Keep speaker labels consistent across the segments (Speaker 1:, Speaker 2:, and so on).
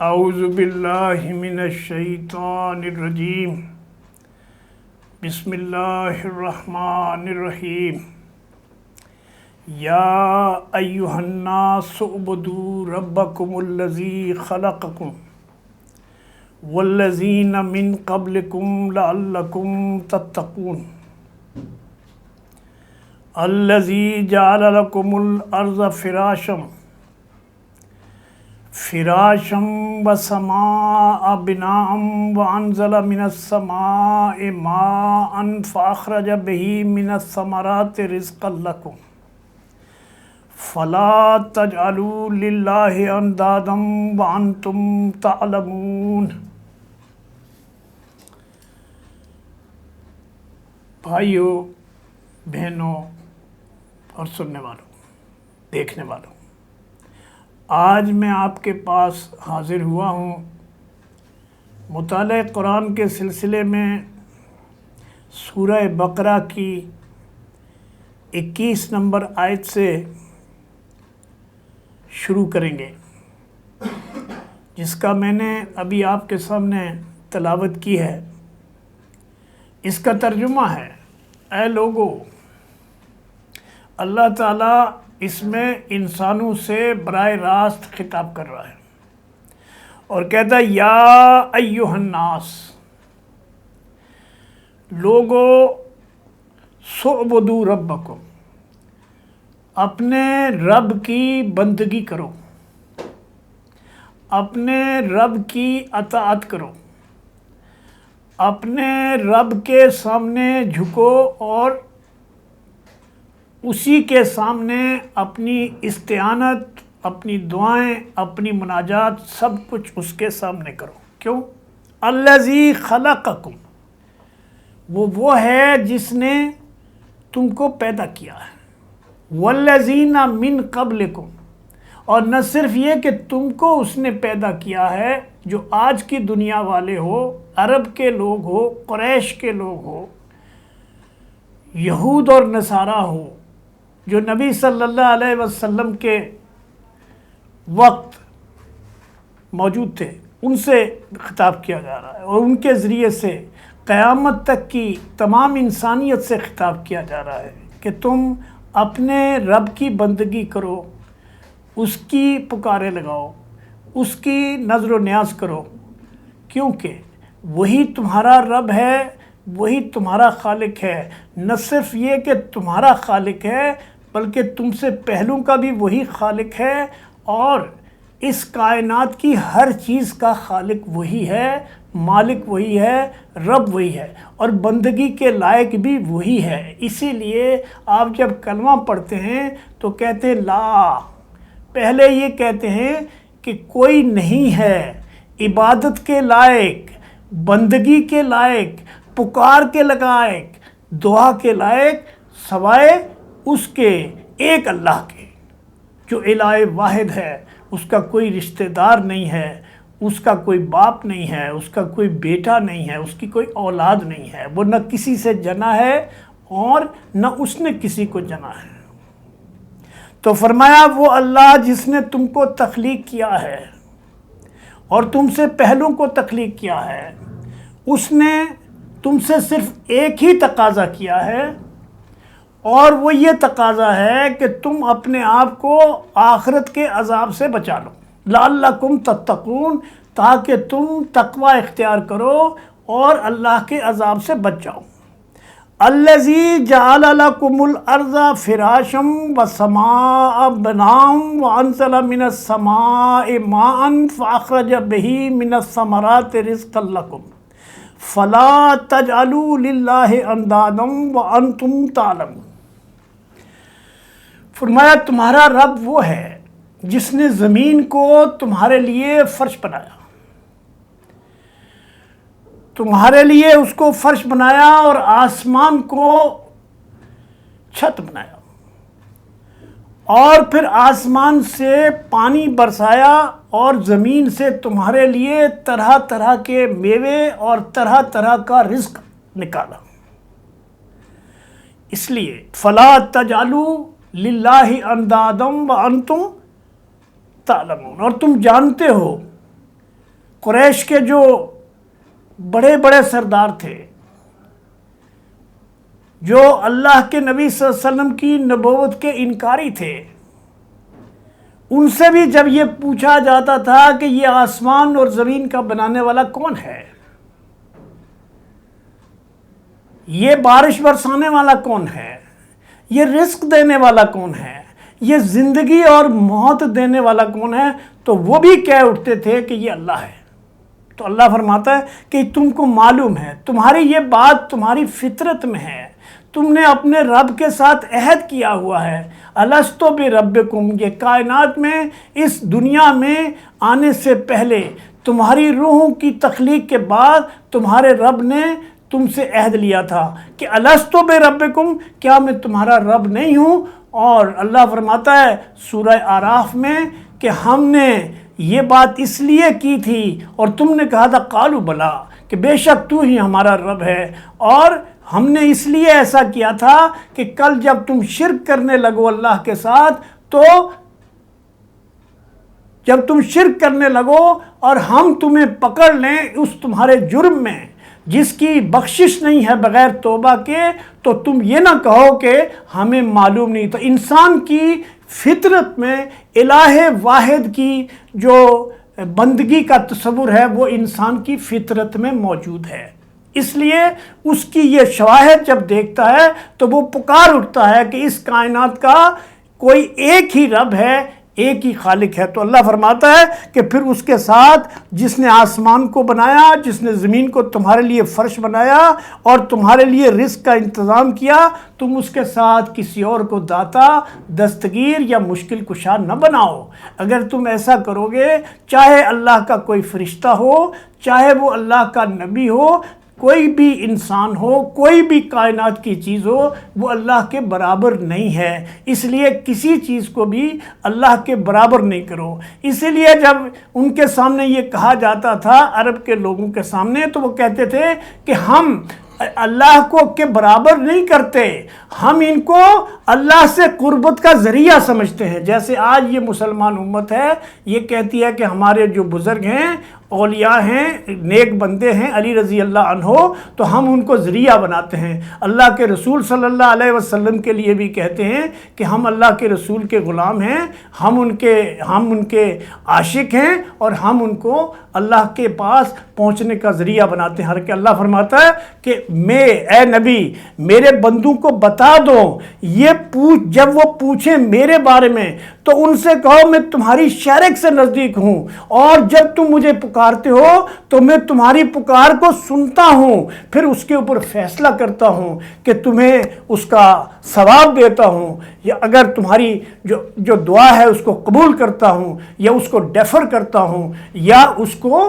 Speaker 1: اعوذ باللہ من الشیطان الرجیم بسم اللہ الرحمن الرحیم یا ایہا الناس اعبدوا ربکم الذی خلقکم والذین من قبلکم لعلکم تتقون الذی جعل لکم الارض فراشا وسماء بناء وانزل من السماء ماء فاخرج به من الثمرات رزقا لكم فلا تجعلوا لله اندادا وانتم تعلمون۔ بھائیو، بہنوں اور سننے والوں، دیکھنے والوں، آج میں آپ کے پاس حاضر ہوا ہوں مطالعہ قرآن کے سلسلے میں سورہ بقرہ کی 21 نمبر آیت سے شروع کریں گے، جس کا میں نے ابھی آپ کے سامنے تلاوت کی ہے۔ اس کا ترجمہ ہے: اے لوگو، اللہ تعالیٰ اس میں انسانوں سے براہ راست خطاب کر رہا ہے اور کہتا ہے یا ایھا الناس، لوگو سعبدوا ربکم، اپنے رب کی بندگی کرو، اپنے رب کی اطاعت کرو، اپنے رب کے سامنے جھکو اور اسی کے سامنے اپنی استعانت، اپنی دعائیں، اپنی مناجات سب کچھ اس کے سامنے کرو۔ کیوں؟ الذی خلقکم، وہ ہے جس نے تم کو پیدا کیا ہے، والذین من قبلکم، اور نہ صرف یہ کہ تم کو اس نے پیدا کیا ہے، جو آج کی دنیا والے ہو، عرب کے لوگ ہو، قریش کے لوگ ہو، یہود اور نصارہ ہو، جو نبی صلی اللہ علیہ وسلم کے وقت موجود تھے، ان سے خطاب کیا جا رہا ہے اور ان کے ذریعے سے قیامت تک کی تمام انسانیت سے خطاب کیا جا رہا ہے کہ تم اپنے رب کی بندگی کرو، اس کی پکارے لگاؤ، اس کی نظر و نیاز کرو، کیونکہ وہی تمہارا رب ہے، وہی تمہارا خالق ہے۔ نہ صرف یہ کہ تمہارا خالق ہے، بلکہ تم سے پہلوں کا بھی وہی خالق ہے، اور اس کائنات کی ہر چیز کا خالق وہی ہے، مالک وہی ہے، رب وہی ہے، اور بندگی کے لائق بھی وہی ہے۔ اسی لیے آپ جب کلمہ پڑھتے ہیں تو کہتے ہیں لا، پہلے یہ کہتے ہیں کہ کوئی نہیں ہے عبادت کے لائق، بندگی کے لائق، پکار کے لائق، دعا کے لائق سوائے اس کے ایک اللہ کے، جو الہ واحد ہے۔ اس کا کوئی رشتہ دار نہیں ہے، اس کا کوئی باپ نہیں ہے، اس کا کوئی بیٹا نہیں ہے، اس کی کوئی اولاد نہیں ہے، وہ نہ کسی سے جنا ہے اور نہ اس نے کسی کو جنا ہے۔ تو فرمایا وہ اللہ جس نے تم کو تخلیق کیا ہے اور تم سے پہلوں کو تخلیق کیا ہے، اس نے تم سے صرف ایک ہی تقاضا کیا ہے، اور وہ یہ تقاضا ہے کہ تم اپنے آپ کو آخرت کے عذاب سے بچا لو، لعلکم تتقون، تاکہ تم تقوی اختیار کرو اور اللہ کے عذاب سے بچ جاؤ۔ الذی جعل لکم الارض فراشا والسماء بناء وانزل من السماء ماء فاخرج به من الثمرات رزقا لکم فلا تجعلوا للہ اندادا وانتم تعلمون۔ فرمایا تمہارا رب وہ ہے جس نے زمین کو تمہارے لیے فرش بنایا، تمہارے لیے اس کو فرش بنایا، اور آسمان کو چھت بنایا، اور پھر آسمان سے پانی برسایا اور زمین سے تمہارے لیے طرح طرح کے میوے اور طرح طرح کا رزق نکالا۔ اس لیے فلا تجعلوا للہ اندادا وانتم تعلمون، اور تم جانتے ہو قریش کے جو بڑے بڑے سردار تھے، جو اللہ کے نبی صلی اللہ علیہ وسلم کی نبوت کے انکاری تھے، ان سے بھی جب یہ پوچھا جاتا تھا کہ یہ آسمان اور زمین کا بنانے والا کون ہے، یہ بارش برسانے والا کون ہے، یہ رزق دینے والا کون ہے، یہ زندگی اور موت دینے والا کون ہے، تو وہ بھی کہہ اٹھتے تھے کہ یہ اللہ ہے۔ تو اللہ فرماتا ہے کہ تم کو معلوم ہے، تمہاری یہ بات تمہاری فطرت میں ہے، تم نے اپنے رب کے ساتھ عہد کیا ہوا ہے، الستو بربکم، یہ کائنات میں اس دنیا میں آنے سے پہلے تمہاری روحوں کی تخلیق کے بعد تمہارے رب نے تم سے عہد لیا تھا کہ الستو بربکم، کیا میں تمہارا رب نہیں ہوں؟ اور اللہ فرماتا ہے سورہ اعراف میں کہ ہم نے یہ بات اس لیے کی تھی اور تم نے کہا تھا قالوا بلا، کہ بے شک تو ہی ہمارا رب ہے، اور ہم نے اس لیے ایسا کیا تھا کہ کل جب تم شرک کرنے لگو اللہ کے ساتھ، تو جب تم شرک کرنے لگو اور ہم تمہیں پکڑ لیں اس تمہارے جرم میں جس کی بخشش نہیں ہے بغیر توبہ کے، تو تم یہ نہ کہو کہ ہمیں معلوم نہیں۔ تو انسان کی فطرت میں الہ واحد کی جو بندگی کا تصور ہے وہ انسان کی فطرت میں موجود ہے، اس لیے اس کی یہ شواہد جب دیکھتا ہے تو وہ پکار اٹھتا ہے کہ اس کائنات کا کوئی ایک ہی رب ہے، ایک ہی خالق ہے۔ تو اللہ فرماتا ہے کہ پھر اس کے ساتھ جس نے آسمان کو بنایا، جس نے زمین کو تمہارے لیے فرش بنایا اور تمہارے لیے رزق کا انتظام کیا، تم اس کے ساتھ کسی اور کو داتا، دستگیر یا مشکل کشا نہ بناؤ۔ اگر تم ایسا کرو گے، چاہے اللہ کا کوئی فرشتہ ہو، چاہے وہ اللہ کا نبی ہو، کوئی بھی انسان ہو، کوئی بھی کائنات کی چیز ہو، وہ اللہ کے برابر نہیں ہے، اس لیے کسی چیز کو بھی اللہ کے برابر نہیں کرو۔ اسی لیے جب ان کے سامنے یہ کہا جاتا تھا، عرب کے لوگوں کے سامنے، تو وہ کہتے تھے کہ ہم اللہ کو کے برابر نہیں کرتے، ہم ان کو اللہ سے قربت کا ذریعہ سمجھتے ہیں۔ جیسے آج یہ مسلمان امت ہے، یہ کہتی ہے کہ ہمارے جو بزرگ ہیں، اولیاء ہیں، نیک بندے ہیں، علی رضی اللہ عنہ، تو ہم ان کو ذریعہ بناتے ہیں۔ اللہ کے رسول صلی اللہ علیہ وسلم کے لیے بھی کہتے ہیں کہ ہم اللہ کے رسول کے غلام ہیں، ہم ان کے عاشق ہیں، اور ہم ان کو اللہ کے پاس پہنچنے کا ذریعہ بناتے ہیں۔ حالانکہ اللہ فرماتا ہے کہ اے نبی میرے بندوں کو بتا دو، جب وہ پوچھیں میرے بارے میں تو ان سے کہو میں تمہاری شریک سے نزدیک ہوں، اور جب تم مجھے پکارتے ہو تو میں تمہاری پکار کو سنتا ہوں، پھر اس کے اوپر فیصلہ کرتا ہوں کہ تمہیں اس کا ثواب دیتا ہوں، یا اگر تمہاری جو دعا ہے اس کو قبول کرتا ہوں، یا اس کو ڈیفر کرتا ہوں، یا اس کو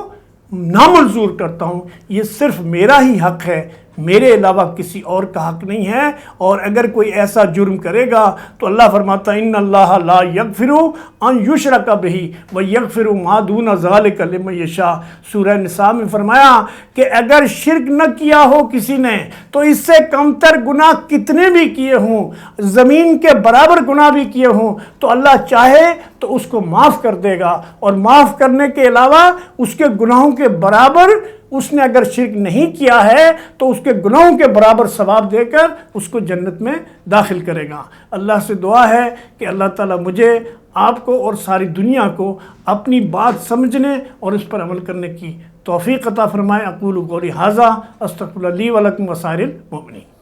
Speaker 1: نامنظور کرتا ہوں۔ یہ صرف میرا ہی حق ہے، میرے علاوہ کسی اور کا حق نہیں ہے۔ اور اگر کوئی ایسا جرم کرے گا تو اللہ فرماتا ہے ان اللہ لا یغفر ان یشرک بہ ویغفر ما دون ذلک لمن یشاء۔ سورہ نساء میں فرمایا کہ اگر شرک نہ کیا ہو کسی نے تو اس سے کمتر گناہ کتنے بھی کیے ہوں، زمین کے برابر گناہ بھی کیے ہوں، تو اللہ چاہے تو اس کو معاف کر دے گا، اور معاف کرنے کے علاوہ اس کے گناہوں کے برابر اس نے اگر شرک نہیں کیا ہے تو اس کے گناہوں کے برابر ثواب دے کر اس کو جنت میں داخل کرے گا۔ اللہ سے دعا ہے کہ اللہ تعالیٰ مجھے، آپ کو اور ساری دنیا کو اپنی بات سمجھنے اور اس پر عمل کرنے کی توفیق عطا فرمائے۔ اقول قولی ھذا استغفر اللہ لی ولکم وسائر المؤمنین۔